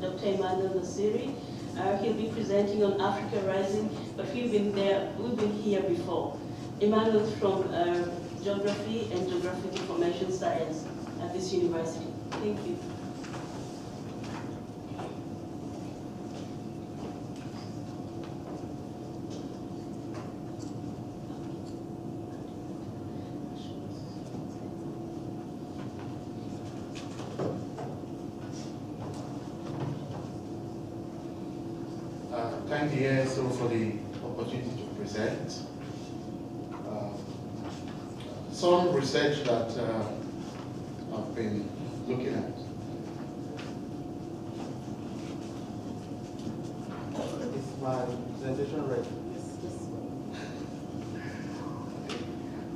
Dr. Emmanuel Nasiri. He'll be presenting on Africa Rising, but we've been here before. Emmanuel is from Geography and Geographic Information Science at this university. Thank you. Thank you, ESO, for the opportunity to present. Some research that I've been looking at. Is my presentation ready? Yes.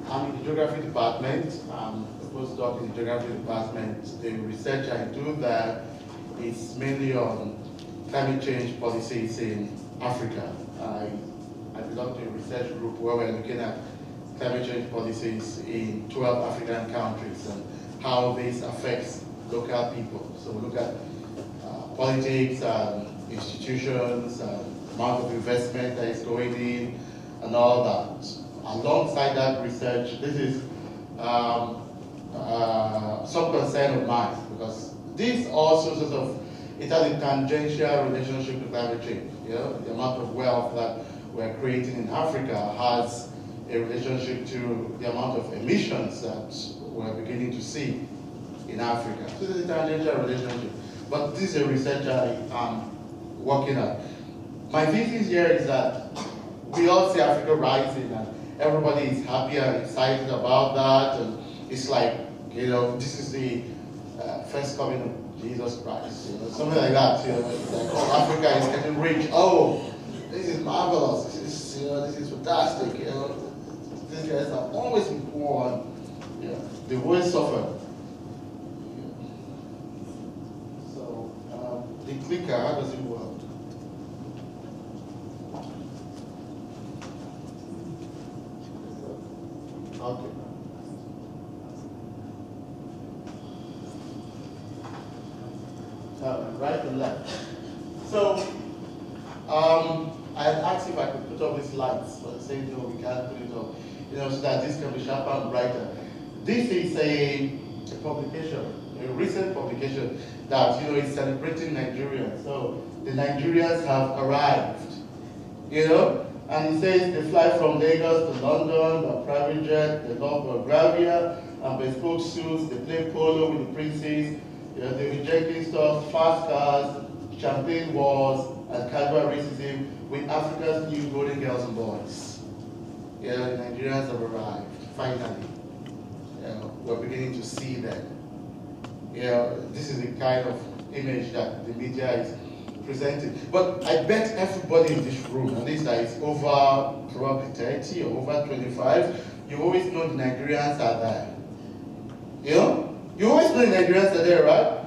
I'm in the Geography Department. I'm a postdoc in the Geography Department. The research I do there is mainly on climate change policies in Africa. I belong to a research group where we're looking at climate change policies in 12 African countries and how this affects local people. So we look at politics and institutions and amount of investment that is going in and all that. Alongside that research, this is some concern of mine, because this also sort of, it has a tangential relationship to climate change. You know, the amount of wealth that we're creating in Africa has a relationship to the amount of emissions that we're beginning to see in Africa. So there's a tangential relationship. But this is a research I am working on. My thesis here is that we all see Africa rising and everybody is happy and excited about that. And it's like, you know, this is the first coming of Jesus Christ, you know, something like that. You know, it's like, oh, Africa is getting rich. Oh, this is marvelous. This is, you know, this is fantastic. You know, these guys have always been poor, and you know, they always suffer. So the clicker, how does it work? Okay. Right and left. So, I had asked if I could put up these lights, but they said no, we can't put it up, you know, so that this can be sharper and brighter. This is a publication, a recent publication that, you know, is celebrating Nigerians. So the Nigerians have arrived, you know, and it says they fly from Lagos to London by private jet, they love Belgravia and bespoke suits, they play polo with the princes. You know, they were drinking stuff, fast cars, champagne wars, and casual racism with Africa's new golden girls and boys. You know, the Nigerians have arrived, finally. You know, we're beginning to see them. You know, this is the kind of image that the media is presenting. But I bet everybody in this room, at least that is over probably 30 or over 25, you always know the Nigerians are there. You know? You always know the Nigerians are there, right?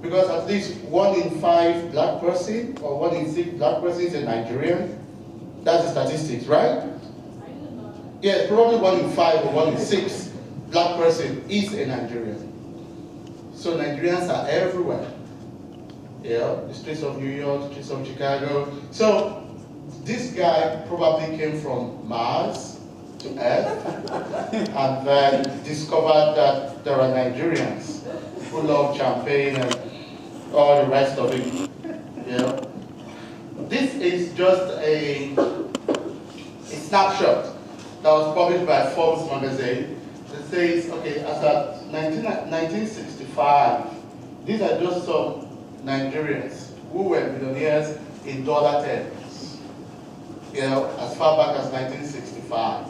Because at least 1 in 5 black person or 1 in 6 black person is a Nigerian. That's the statistics, right? Yes, probably 1 in 5 or 1 in 6 black person is a Nigerian. So Nigerians are everywhere. Yeah, the streets of New York, the streets of Chicago. So this guy probably came from Mars to Earth and then discovered that there are Nigerians who love champagne and all the rest of it. You know? This is just a snapshot that was published by Forbes magazine that says, okay, as at 1965, these are just some Nigerians who were millionaires in dollar terms, you know, as far back as 1965.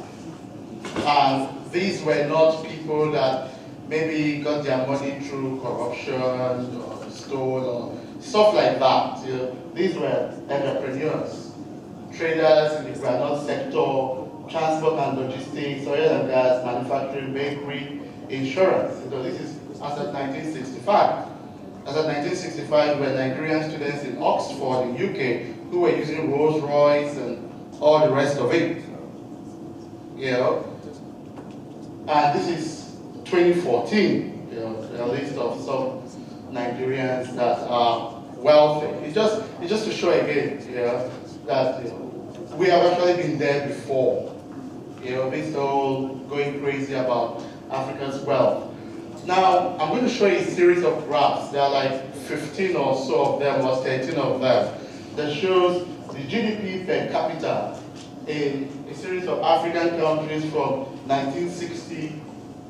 And these were not people that maybe got their money through corruption or stole or stuff like that. You know, these were entrepreneurs, traders in the granite sector, transport and logistics, oil and gas, manufacturing, bakery, insurance. You know, this is as of 1965. As of 1965, were Nigerian students in Oxford, in UK, who were using Rolls Royce and all the rest of it. You know, and this is 2014. You know, a list of some Nigerians that are wealthy. It's just to show again, that we have actually been there before. This whole going crazy about Africa's wealth. Now, I'm going to show you a series of graphs. There are like 15 or so of them, or 13 of them, that shows the GDP per capita in a series of African countries from 1960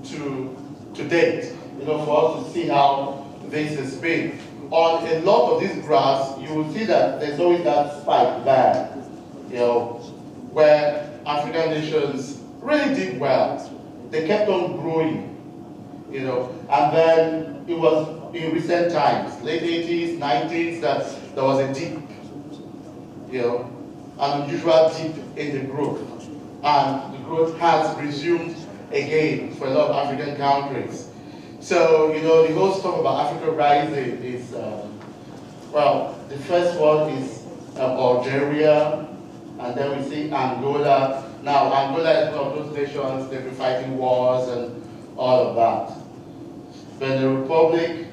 to date, for us to see how this has been. On a lot of these graphs, you will see that there's always that spike there, where African nations really did well. They kept on growing, and then it was in recent times, late 80s, 90s, that there was a dip, an unusual dip in the growth. And the growth has resumed again for a lot of African countries. So, the whole stuff about Africa rising is, the first one is Algeria, and then we see Angola. Now, Angola is one of those nations, they've been fighting wars and all of that. Benin Republic,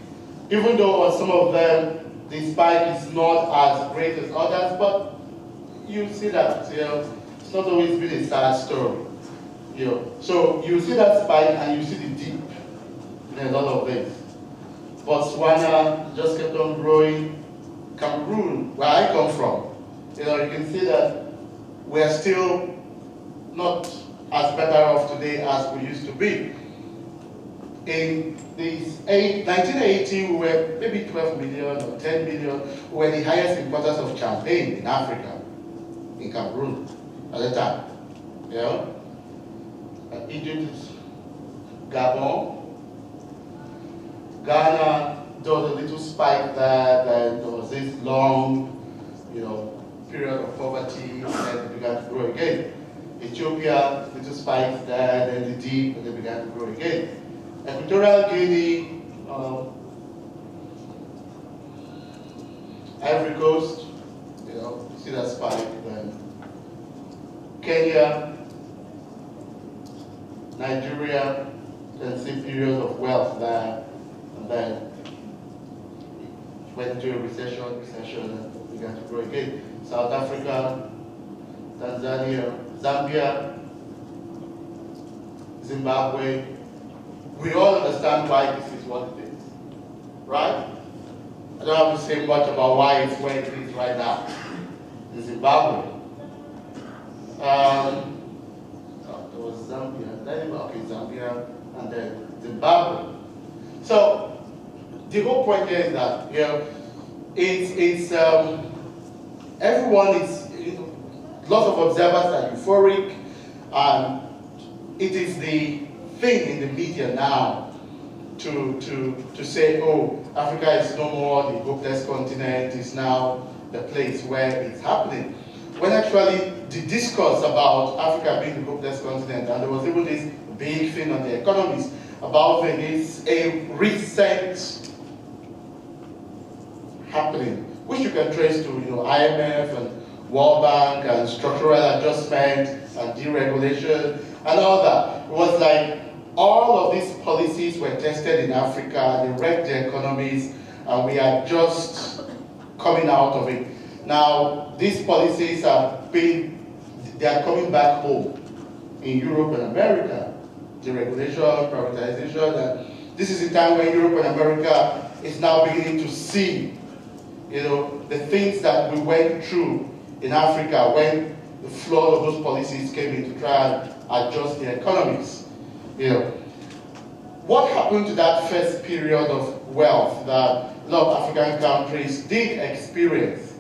even though on some of them, the spike is not as great as others, but you see that, it's not always been a sad story. So you see that spike and you see the dip in a lot of things. Botswana just kept on growing. Cameroon, where I come from, you can see that we're still not as better off today as we used to be. In 1980, we were maybe 12 million or 10 million. We were the highest importers of champagne in Africa, in Cameroon at the time. Egypt, Gabon, Ghana, there was a little spike there, then there was this long, period of poverty, and then it began to grow again. Ethiopia, little spike there, then the dip, and they began to grow again. Equatorial Guinea, Ivory Coast, see that spike then. Kenya, Nigeria, then see periods of wealth there, and then went into a recession, and began to grow again. South Africa, Tanzania, Zambia, Zimbabwe. We all understand why this is what it is, right? I don't have to say much about why it's where it is right now in Zimbabwe. There was Zambia, Zambia, and then Zimbabwe. So the whole point here is that it's everyone is lots of observers are euphoric, and it is the thing in the media now to say, oh, Africa is no more the hopeless continent, it's now the place where it's happening. When actually the discourse about Africa being the hopeless continent, and there was even this big thing on the Economist about this a recent happening, which you can trace to IMF and World Bank and structural adjustment and deregulation and all that. It was like all of these policies were tested in Africa, they wrecked the economies, and we are just coming out of it. Now, these policies they are coming back home in Europe and America. Deregulation, privatization, and this is the time when Europe and America is now beginning to see, the things that we went through in Africa when the flood of those policies came in to try and adjust the economies. What happened to that first period of wealth that a lot of African countries did experience?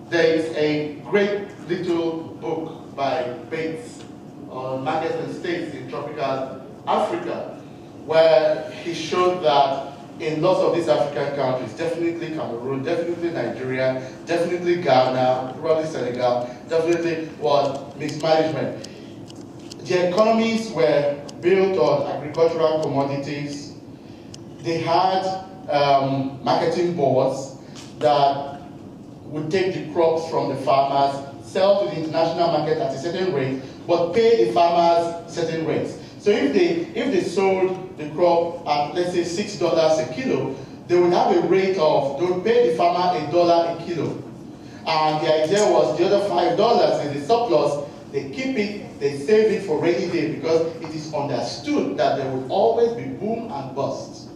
There is a great little book by Bates on markets and states in tropical Africa, where he showed that in lots of these African countries, definitely Cameroon, definitely Nigeria, definitely Ghana, probably Senegal, definitely was mismanagement. The economies were built on agricultural commodities. They had marketing boards that would take the crops from the farmers, sell to the international market at a certain rate, but pay the farmers certain rates. So if they sold the crop at, let's say, $6 a kilo, they would have a rate of, they would pay the farmer $1 a kilo. And the idea was the other $5 in the surplus, they keep it, they save it for rainy day, because it is understood that there will always be boom and bust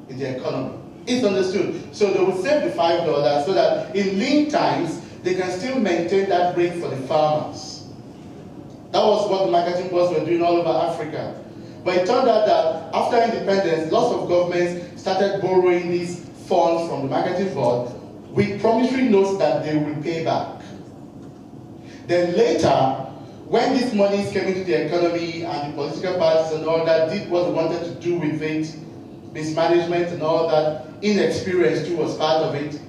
in the economy. It's understood. So they will save the $5 so that in lean times, they can still maintain that rate for the farmers. That was what the marketing boards were doing all over Africa. But it turned out that after independence, lots of governments started borrowing these funds from the marketing board with promissory notes that they will pay back. Then later, when these monies came into the economy and the political parties and all that did what they wanted to do with it, mismanagement and all that, inexperience too was part of it,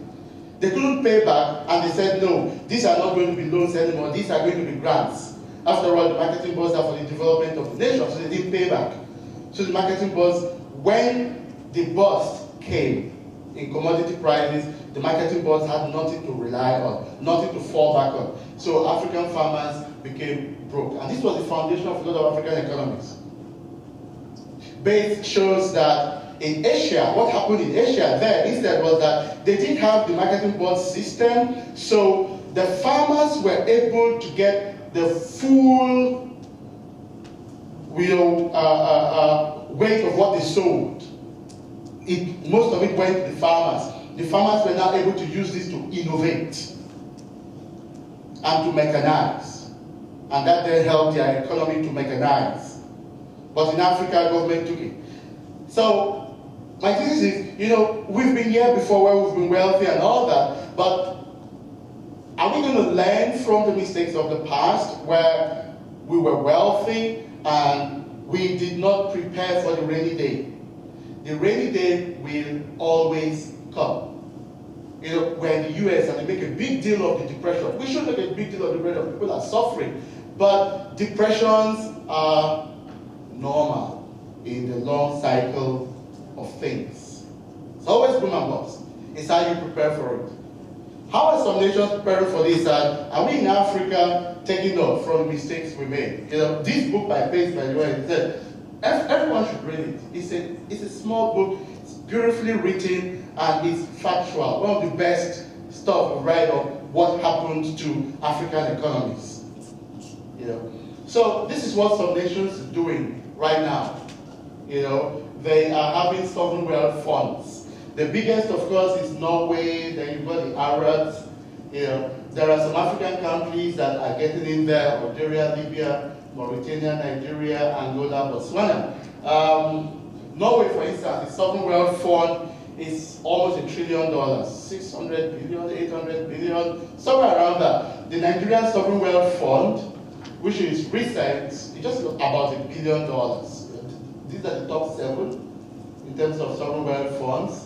they couldn't pay back, and they said, no, these are not going to be loans anymore, these are going to be grants. After all, the marketing boards are for the development of the nation, so they didn't pay back. So the marketing boards, when the bust came in commodity prices, the marketing boards had nothing to rely on, nothing to fall back on. So African farmers became broke. And this was the foundation of a lot of African economies. Bates shows that in Asia, what happened in Asia there instead was that they didn't have the marketing board system, so the farmers were able to get the full weight of what they sold. Most of it went to the farmers. The farmers were now able to use this to innovate and to mechanize. And that then helped their economy to mechanize. But in Africa, government took it. So, my thesis is, we've been here before where we've been wealthy and all that, but are we going to learn from the mistakes of the past where we were wealthy and we did not prepare for the rainy day? The rainy day will always come. We're in the US and they make a big deal of the depression. We shouldn't make a big deal of the depression. People are suffering. But depressions are normal in the long cycle of things. It's always boom and bust. It's how you prepare for it. How are some nations preparing for this? Are we in Africa taking off from the mistakes we made? This book by Bates, by the way, it said, everyone should read it. It's a small book, it's beautifully written, and it's factual. One of the best stuff right of what happened to African economies. So this is what some nations are doing right now. They are having sovereign wealth funds. The biggest, of course, is Norway. Then you've got the Arabs. There are some African countries that are getting in there: Algeria, Libya, Mauritania, Nigeria, Angola, Botswana. Norway, for instance, the sovereign wealth fund is almost $1 trillion, 600 billion, 800 billion, somewhere around that. The Nigerian sovereign wealth fund, which is recent, it's just about $1 billion. These are the top 7 in terms of sovereign wealth funds.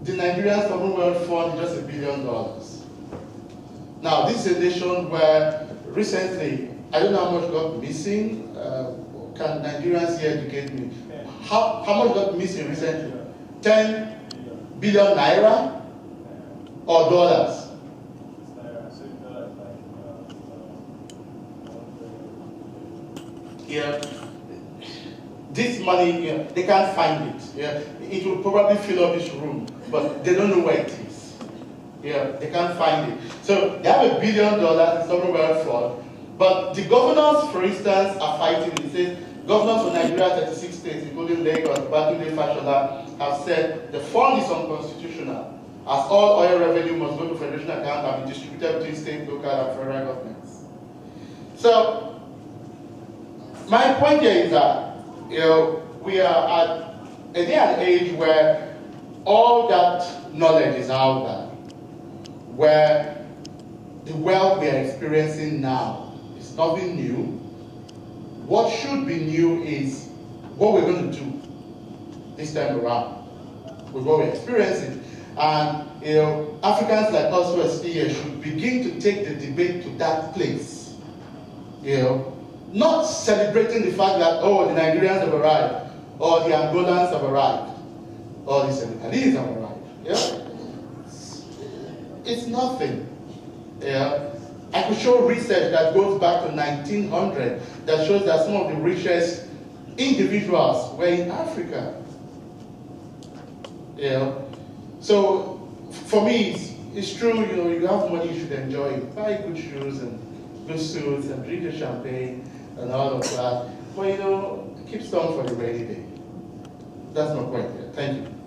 The Nigerian sovereign wealth fund is just $1 billion. Now, this is a nation where recently, I don't know how much got missing. Can Nigerians here educate me? How much got missing recently? 10 billion naira or dollars? This money, they can't find it. It will probably fill up this room, but they don't know where it is. They can't find it. So they have $1 billion in sovereign wealth fund, but the governors, for instance, are fighting. It says governors of Nigeria, 36 states, including Lagos, Batunde Fashola, have said the fund is unconstitutional, as all oil revenue must go to federation account and be distributed between state, local, and federal governments. So my point here is that we are at a day and age where all that knowledge is out there, where the wealth we are experiencing now is nothing new. What should be new is what we're going to do this time around with what we're experiencing. And Africans like us who are still here should begin to take the debate to that place. Not celebrating the fact that, oh, the Nigerians have arrived, or the Angolans have arrived, or the Senegalese have arrived. It's nothing. I could show research that goes back to 1900 that shows that some of the richest individuals were in Africa. You know, so for me, it's true. You know, you have money, you should enjoy it. Buy good shoes and good suits and drink your champagne and all of that. But you know, keep some for the rainy day. That's my point. Thank you.